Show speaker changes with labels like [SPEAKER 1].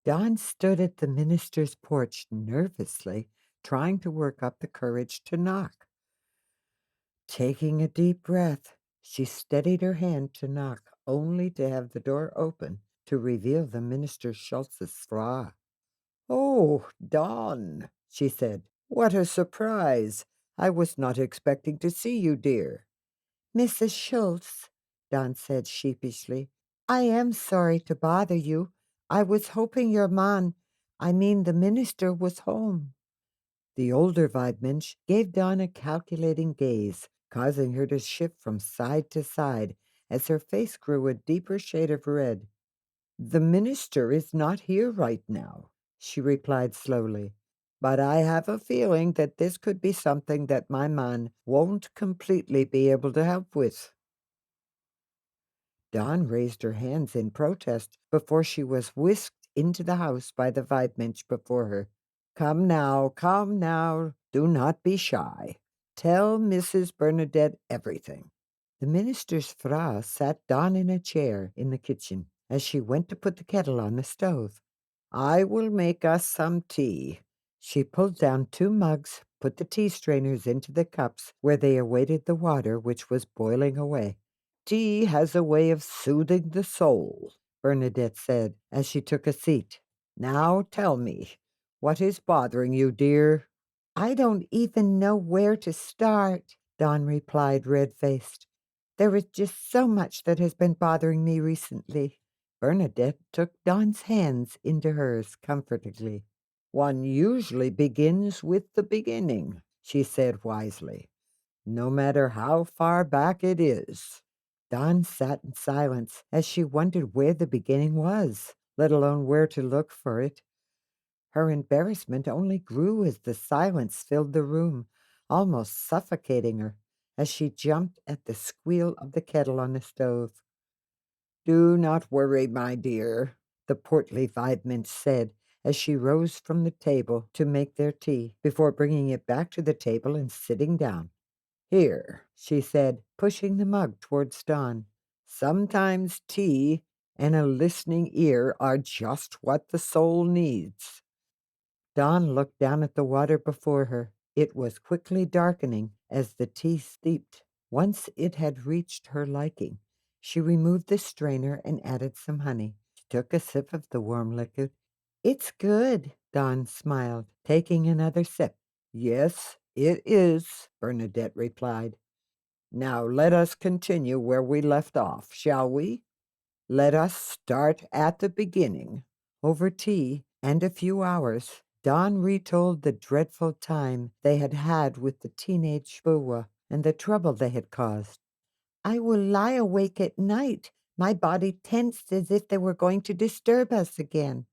[SPEAKER 1] Don stood at the minister's porch nervously, trying to work up the courage to knock. Taking a deep breath, she steadied her hand to knock, only to have the door open to reveal the minister Schultz's Frau. "Oh, Don," she said, "what a surprise! I was not expecting to see you, dear." "Mrs. Schultz," Don said sheepishly, "I am sorry to bother you. I was hoping your the minister was home." The older Weidmensch gave Dawn a calculating gaze, causing her to shift from side to side as her face grew a deeper shade of red. "The minister is not here right now," she replied slowly, "but I have a feeling that this could be something that my man won't completely be able to help with." Dawn raised her hands in protest before she was whisked into the house by the Weidmensch before her. Come now, do not be shy. Tell Mrs. Bernadette everything." The minister's Frau sat Dawn in a chair in the kitchen as she went to put the kettle on the stove. "I will make us some tea." She pulled down 2 mugs, put the tea strainers into the cups where they awaited the water which was boiling away. "Tea has a way of soothing the soul," Bernadette said as she took a seat. "Now tell me, what is bothering you, dear?" "I don't even know where to start," Dawn replied, red-faced. "There is just so much that has been bothering me recently." Bernadette took Dawn's hands into hers comfortingly. "One usually begins with the beginning," she said wisely, "no matter how far back it is." Dawn sat in silence as she wondered where the beginning was, let alone where to look for it. Her embarrassment only grew as the silence filled the room, almost suffocating her, as she jumped at the squeal of the kettle on the stove. "Do not worry, my dear," the portly Weidmann said as she rose from the table to make their tea, before bringing it back to the table and sitting down. "Here," she said, pushing the mug towards Dawn. "Sometimes tea and a listening ear are just what the soul needs." Dawn looked down at the water before her. It was quickly darkening as the tea steeped. Once it had reached her liking, she removed the strainer and added some honey. She took a sip of the warm liquid. "It's good," Dawn smiled, taking another sip. "Yes, it is," Bernadette replied. "Now let us continue where we left off, shall we? Let us start at the beginning." Over tea and a few hours, Don retold the dreadful time they had had with the teenage Bua and the trouble they had caused. "I will lie awake at night, my body tensed as if they were going to disturb us again.